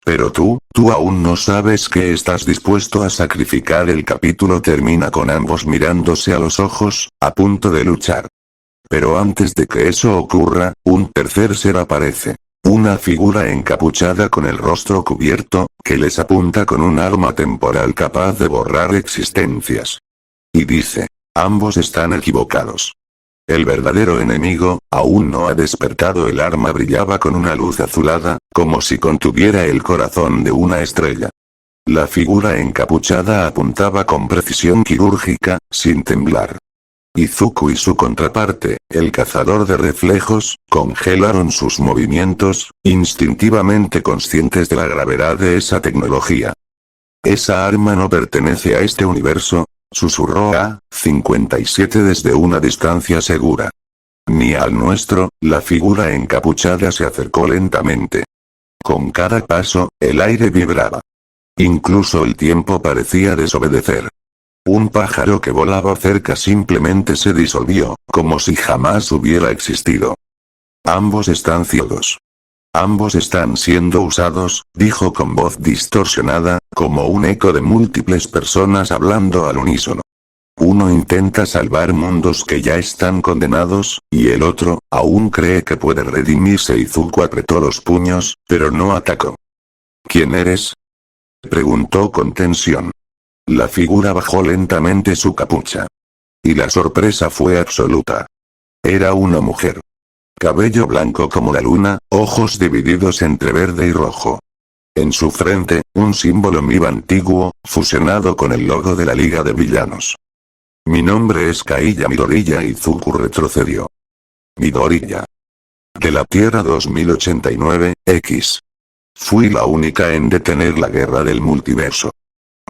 Pero tú aún no sabes que estás dispuesto a sacrificar. El capítulo termina con ambos mirándose a los ojos, a punto de luchar. Pero antes de que eso ocurra, un tercer ser aparece. Una figura encapuchada con el rostro cubierto, que les apunta con un arma temporal capaz de borrar existencias. Y dice: ambos están equivocados. El verdadero enemigo, aún no ha despertado. El arma brillaba con una luz azulada, como si contuviera el corazón de una estrella. La figura encapuchada apuntaba con precisión quirúrgica, sin temblar. Izuku y su contraparte, el cazador de reflejos, congelaron sus movimientos, instintivamente conscientes de la gravedad de esa tecnología. «Esa arma no pertenece a este universo», susurró A-57 desde una distancia segura. «Ni al nuestro». La figura encapuchada se acercó lentamente. Con cada paso, el aire vibraba. Incluso el tiempo parecía desobedecer. Un pájaro que volaba cerca simplemente se disolvió, como si jamás hubiera existido. «Ambos están ciegos. Ambos están siendo usados», dijo con voz distorsionada, como un eco de múltiples personas hablando al unísono. Uno intenta salvar mundos que ya están condenados, y el otro, aún cree que puede redimirse. Izuku apretó los puños, pero no atacó. «¿Quién eres?», preguntó con tensión. La figura bajó lentamente su capucha. Y la sorpresa fue absoluta. Era una mujer. Cabello blanco como la luna, ojos divididos entre verde y rojo. En su frente, un símbolo MIB antiguo, fusionado con el logo de la Liga de Villanos. «Mi nombre es Kaiya Midoriya». Izuku retrocedió. «Midoriya». De la Tierra 2089, X. Fui la única en detener la guerra del multiverso.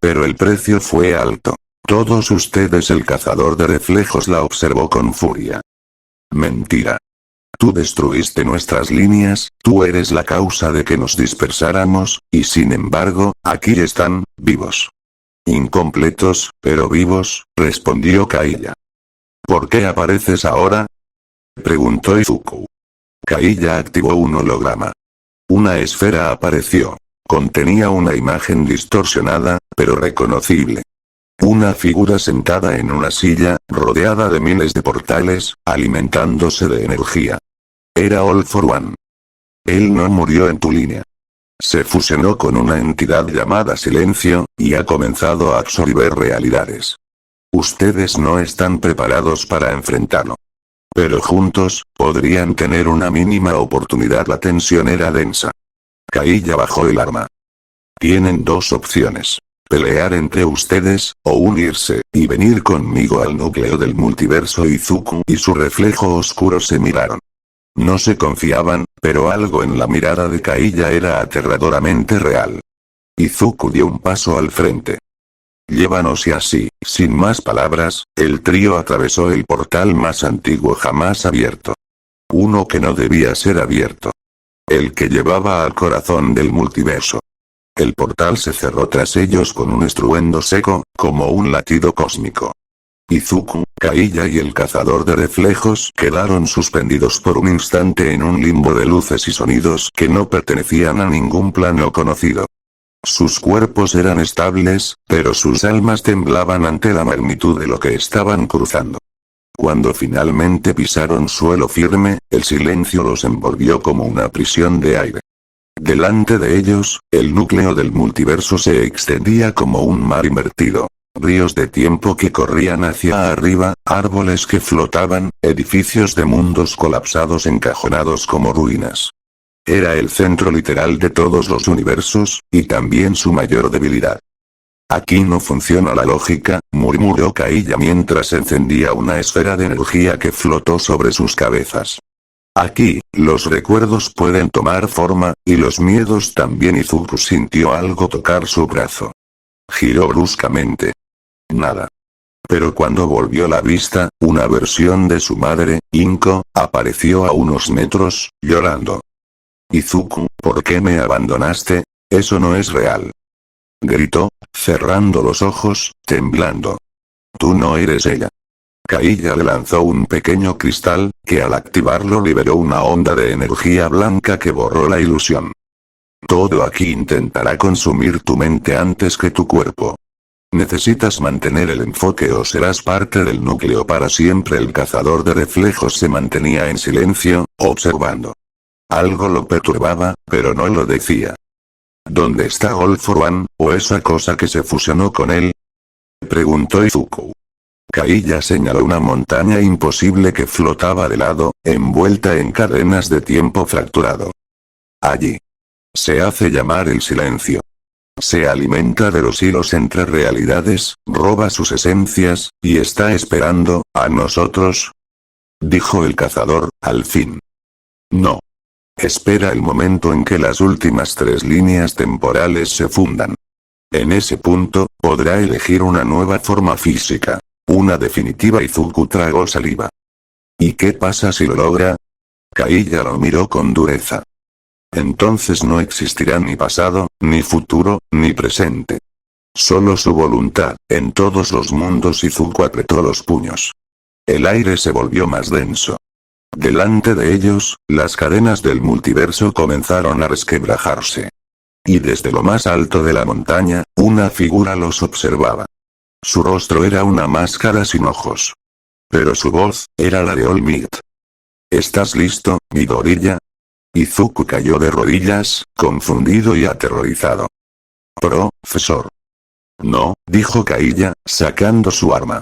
Pero el precio fue alto. Todos ustedes. El cazador de reflejos la observó con furia. Mentira. Tú destruiste nuestras líneas, tú eres la causa de que nos dispersáramos, y sin embargo, aquí están, vivos. Incompletos, pero vivos, respondió Kaiya. ¿Por qué apareces ahora? Preguntó Izuku. Kaiya activó un holograma. Una esfera apareció. Contenía una imagen distorsionada, pero reconocible. Una figura sentada en una silla, rodeada de miles de portales, alimentándose de energía. Era All for One. Él no murió en tu línea. Se fusionó con una entidad llamada Silencio, y ha comenzado a absorber realidades. Ustedes no están preparados para enfrentarlo. Pero juntos, podrían tener una mínima oportunidad. La tensión era densa. Kaiya bajó el arma. Tienen dos opciones. Pelear entre ustedes, o unirse, y venir conmigo al núcleo del multiverso. Izuku y su reflejo oscuro se miraron. No se confiaban, pero algo en la mirada de Kaiya era aterradoramente real. Izuku dio un paso al frente. Llévanos. Y así, sin más palabras, el trío atravesó el portal más antiguo jamás abierto. Uno que no debía ser abierto. El que llevaba al corazón del multiverso. El portal se cerró tras ellos con un estruendo seco, como un latido cósmico. Izuku, Kaiya y el cazador de reflejos quedaron suspendidos por un instante en un limbo de luces y sonidos que no pertenecían a ningún plano conocido. Sus cuerpos eran estables, pero sus almas temblaban ante la magnitud de lo que estaban cruzando. Cuando finalmente pisaron suelo firme, el silencio los envolvió como una prisión de aire. Delante de ellos, el núcleo del multiverso se extendía como un mar invertido. Ríos de tiempo que corrían hacia arriba, árboles que flotaban, edificios de mundos colapsados encajonados como ruinas. Era el centro literal de todos los universos, y también su mayor debilidad. Aquí no funciona la lógica, murmuró Kaiya mientras encendía una esfera de energía que flotó sobre sus cabezas. Aquí, los recuerdos pueden tomar forma, y los miedos también. Izuku sintió algo tocar su brazo. Giró bruscamente. Nada. Pero cuando volvió la vista, una versión de su madre, Inko, apareció a unos metros, llorando. Izuku, ¿por qué me abandonaste? Eso no es real. Gritó, cerrando los ojos, temblando. Tú no eres ella. Kaiya le lanzó un pequeño cristal, que al activarlo liberó una onda de energía blanca que borró la ilusión. Todo aquí intentará consumir tu mente antes que tu cuerpo. Necesitas mantener el enfoque o serás parte del núcleo para siempre. El cazador de reflejos se mantenía en silencio, observando. Algo lo perturbaba, pero no lo decía. ¿Dónde está All for One, o esa cosa que se fusionó con él? Preguntó Izuku. Kaiya señaló una montaña imposible que flotaba de lado, envuelta en cadenas de tiempo fracturado. Allí. Se hace llamar el silencio. Se alimenta de los hilos entre realidades, roba sus esencias, y está esperando, a nosotros. Dijo el cazador, al fin. No. Espera el momento en que las últimas tres líneas temporales se fundan. En ese punto, podrá elegir una nueva forma física. Una definitiva. Izuku tragó saliva. ¿Y qué pasa si lo logra? Kaiya lo miró con dureza. Entonces no existirá ni pasado, ni futuro, ni presente. Solo su voluntad, en todos los mundos. Izuku apretó los puños. El aire se volvió más denso. Delante de ellos, las cadenas del multiverso comenzaron a resquebrajarse. Y desde lo más alto de la montaña, una figura los observaba. Su rostro era una máscara sin ojos. Pero su voz, era la de All Might. ¿Estás listo, Midoriya? Izuku cayó de rodillas, confundido y aterrorizado. Profesor. No, dijo Kaiya, sacando su arma.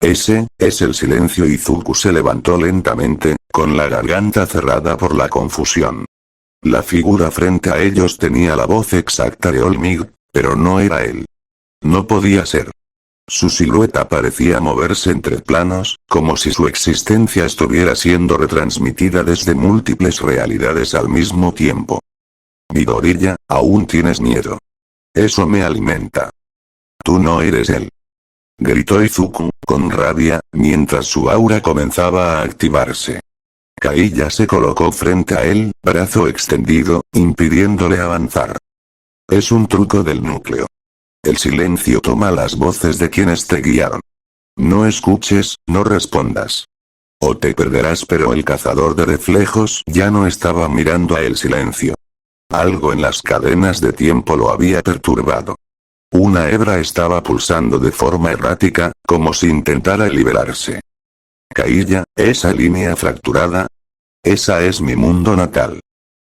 Ese, es el silencio. Izuku se levantó lentamente, con la garganta cerrada por la confusión. La figura frente a ellos tenía la voz exacta de All Might, pero no era él. No podía ser. Su silueta parecía moverse entre planos, como si su existencia estuviera siendo retransmitida desde múltiples realidades al mismo tiempo. Midoriya, aún tienes miedo. Eso me alimenta. Tú no eres él. Gritó Izuku, con rabia, mientras su aura comenzaba a activarse. Kaiya se colocó frente a él, brazo extendido, impidiéndole avanzar. Es un truco del núcleo. El silencio toma las voces de quienes te guiaron. No escuches, no respondas. O te perderás, pero el cazador de reflejos ya no estaba mirando a el silencio. Algo en las cadenas de tiempo lo había perturbado. Una hebra estaba pulsando de forma errática, como si intentara liberarse. Kaiya, esa línea fracturada. Esa es mi mundo natal.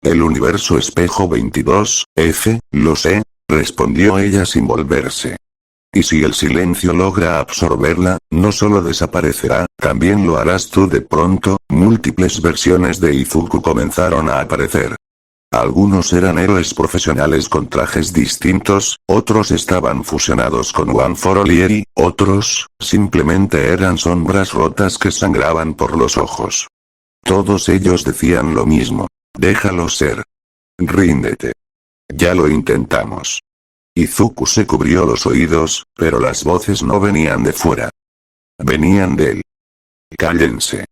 El universo espejo 22, F, lo sé, respondió ella sin volverse. Y si el silencio logra absorberla, no solo desaparecerá, también lo harás tú. De pronto, múltiples versiones de Izuku comenzaron a aparecer. Algunos eran héroes profesionales con trajes distintos, otros estaban fusionados con One for All y otros, simplemente eran sombras rotas que sangraban por los ojos. Todos ellos decían lo mismo. Déjalo ser. Ríndete. Ya lo intentamos. Izuku se cubrió los oídos, pero las voces no venían de fuera. Venían de él. Cállense.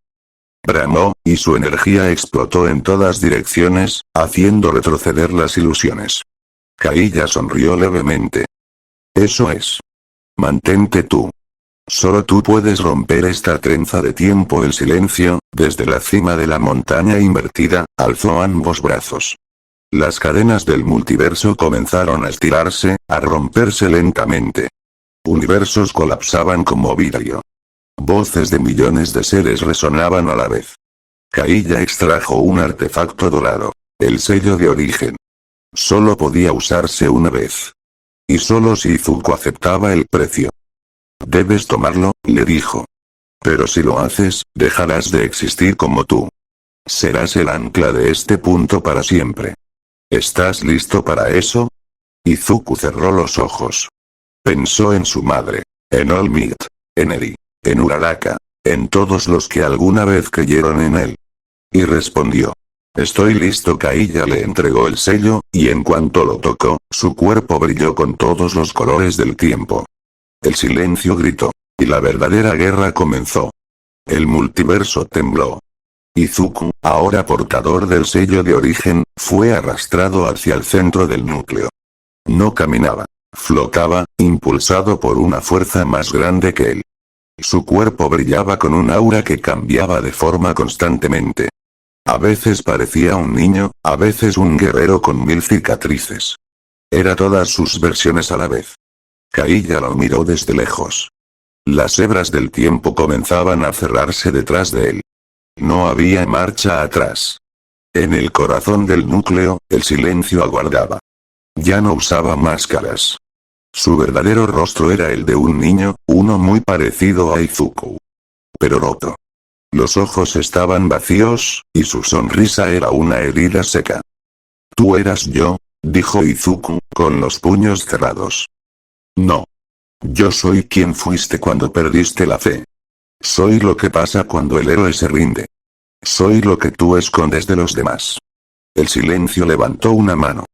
Bramó, y su energía explotó en todas direcciones, haciendo retroceder las ilusiones. Kaiya sonrió levemente. Eso es. Mantente tú. Solo tú puedes romper esta trenza de tiempo. El silencio, desde la cima de la montaña invertida, alzó ambos brazos. Las cadenas del multiverso comenzaron a estirarse, a romperse lentamente. Universos colapsaban como vidrio. Voces de millones de seres resonaban a la vez. Kaiya extrajo un artefacto dorado, el sello de origen. Solo podía usarse una vez. Y solo si Izuku aceptaba el precio. Debes tomarlo, le dijo. Pero si lo haces, dejarás de existir como tú. Serás el ancla de este punto para siempre. ¿Estás listo para eso? Izuku cerró los ojos. Pensó en su madre, en All Might, en Eri, en Uraraka, en todos los que alguna vez creyeron en él. Y respondió. Estoy listo. Kaiya le entregó el sello, y en cuanto lo tocó, su cuerpo brilló con todos los colores del tiempo. El silencio gritó. Y la verdadera guerra comenzó. El multiverso tembló. Izuku, ahora portador del sello de origen, fue arrastrado hacia el centro del núcleo. No caminaba. Flotaba, impulsado por una fuerza más grande que él. Su cuerpo brillaba con un aura que cambiaba de forma constantemente. A veces parecía un niño, a veces un guerrero con 1000 cicatrices. Era todas sus versiones a la vez. Kaiya lo miró desde lejos. Las hebras del tiempo comenzaban a cerrarse detrás de él. No había marcha atrás. En el corazón del núcleo, el silencio aguardaba. Ya no usaba máscaras. Su verdadero rostro era el de un niño, uno muy parecido a Izuku. Pero roto. Los ojos estaban vacíos, y su sonrisa era una herida seca. Tú eras yo, dijo Izuku, con los puños cerrados. No. Yo soy quien fuiste cuando perdiste la fe. Soy lo que pasa cuando el héroe se rinde. Soy lo que tú escondes de los demás. El silencio levantó una mano.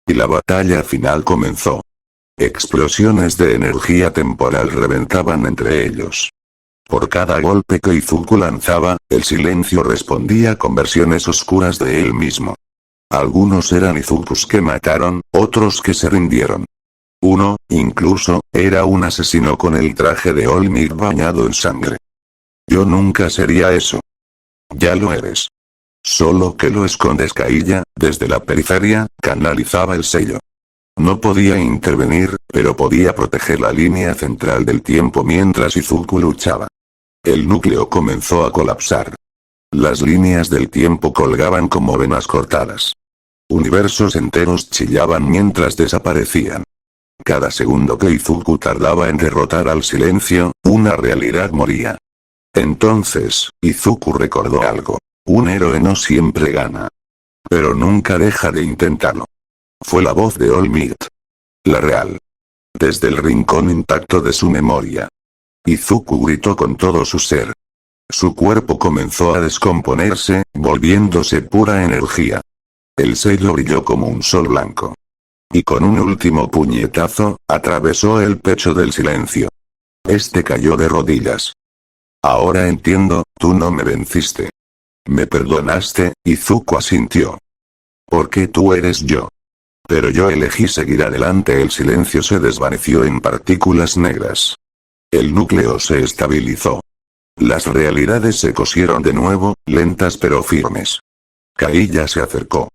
Y la batalla final comenzó. Explosiones de energía temporal reventaban entre ellos. Por cada golpe que Izuku lanzaba, el silencio respondía con versiones oscuras de él mismo. Algunos eran Izukus que mataron, otros que se rindieron. Uno, incluso, era un asesino con el traje de All Might bañado en sangre. Yo nunca sería eso. Ya lo eres. Solo que lo escondes. Kaiya, desde la periferia, canalizaba el sello. No podía intervenir, pero podía proteger la línea central del tiempo mientras Izuku luchaba. El núcleo comenzó a colapsar. Las líneas del tiempo colgaban como venas cortadas. Universos enteros chillaban mientras desaparecían. Cada segundo que Izuku tardaba en derrotar al silencio, una realidad moría. Entonces, Izuku recordó algo. Un héroe no siempre gana. Pero nunca deja de intentarlo. Fue la voz de All Might. La real. desde el rincón intacto de su memoria. Izuku gritó con todo su ser. Su cuerpo comenzó a descomponerse, volviéndose pura energía. El sello brilló como un sol blanco. Y con un último puñetazo, atravesó el pecho del silencio. Este cayó de rodillas. Ahora entiendo, tú no me venciste. Me perdonaste, Izuku asintió. Porque tú eres yo. Pero yo elegí seguir adelante. El silencio se desvaneció en partículas negras. El núcleo se estabilizó. Las realidades se cosieron de nuevo, lentas pero firmes. Kaiya se acercó.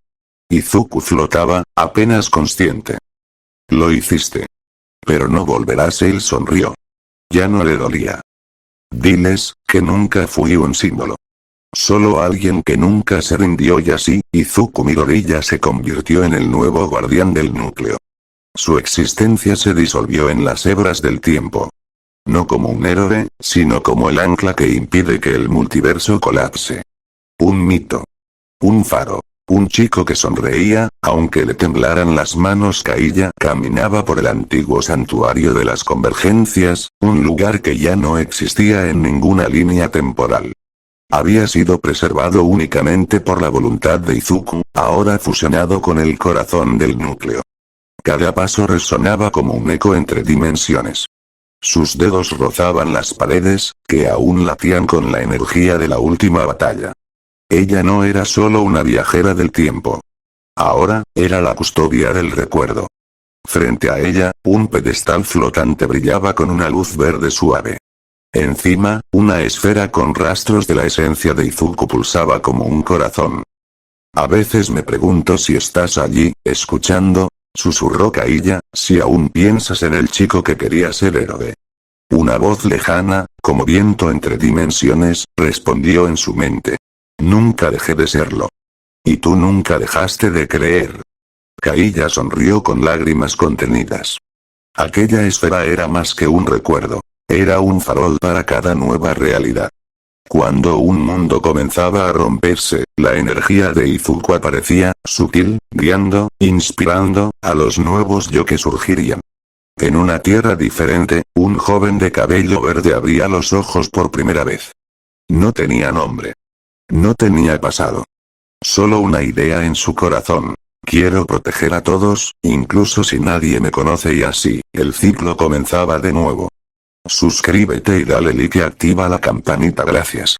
Izuku flotaba, apenas consciente. Lo hiciste. Pero no volverás. Él sonrió. Ya no le dolía. Diles, que nunca fui un símbolo. Solo alguien que nunca se rindió. Y así, Izuku Midoriya se convirtió en el nuevo guardián del núcleo. Su existencia se disolvió en las hebras del tiempo. No como un héroe, sino como el ancla que impide que el multiverso colapse. Un mito. Un faro. Un chico que sonreía, aunque le temblaran las manos. Kaiya caminaba por el antiguo santuario de las convergencias, un lugar que ya no existía en ninguna línea temporal. Había sido preservado únicamente por la voluntad de Izuku, ahora fusionado con el corazón del núcleo. Cada paso resonaba como un eco entre dimensiones. Sus dedos rozaban las paredes, que aún latían con la energía de la última batalla. Ella no era solo una viajera del tiempo. Ahora, era la custodia del recuerdo. Frente a ella, un pedestal flotante brillaba con una luz verde suave. Encima, una esfera con rastros de la esencia de Izuku pulsaba como un corazón. A veces me pregunto si estás allí, escuchando, susurró Kaiya, si aún piensas en el chico que quería ser héroe. Una voz lejana, como viento entre dimensiones, respondió en su mente. Nunca dejé de serlo. Y tú nunca dejaste de creer. Kaiya sonrió con lágrimas contenidas. Aquella esfera era más que un recuerdo. Era un farol para cada nueva realidad. Cuando un mundo comenzaba a romperse, la energía de Izuku aparecía, sutil, guiando, inspirando, a los nuevos yo que surgirían. En una tierra diferente, un joven de cabello verde abría los ojos por primera vez. No tenía nombre. No tenía pasado. Solo una idea en su corazón. Quiero proteger a todos, incluso si nadie me conoce. Y así, el ciclo comenzaba de nuevo. Suscríbete y dale like y activa la campanita. Gracias.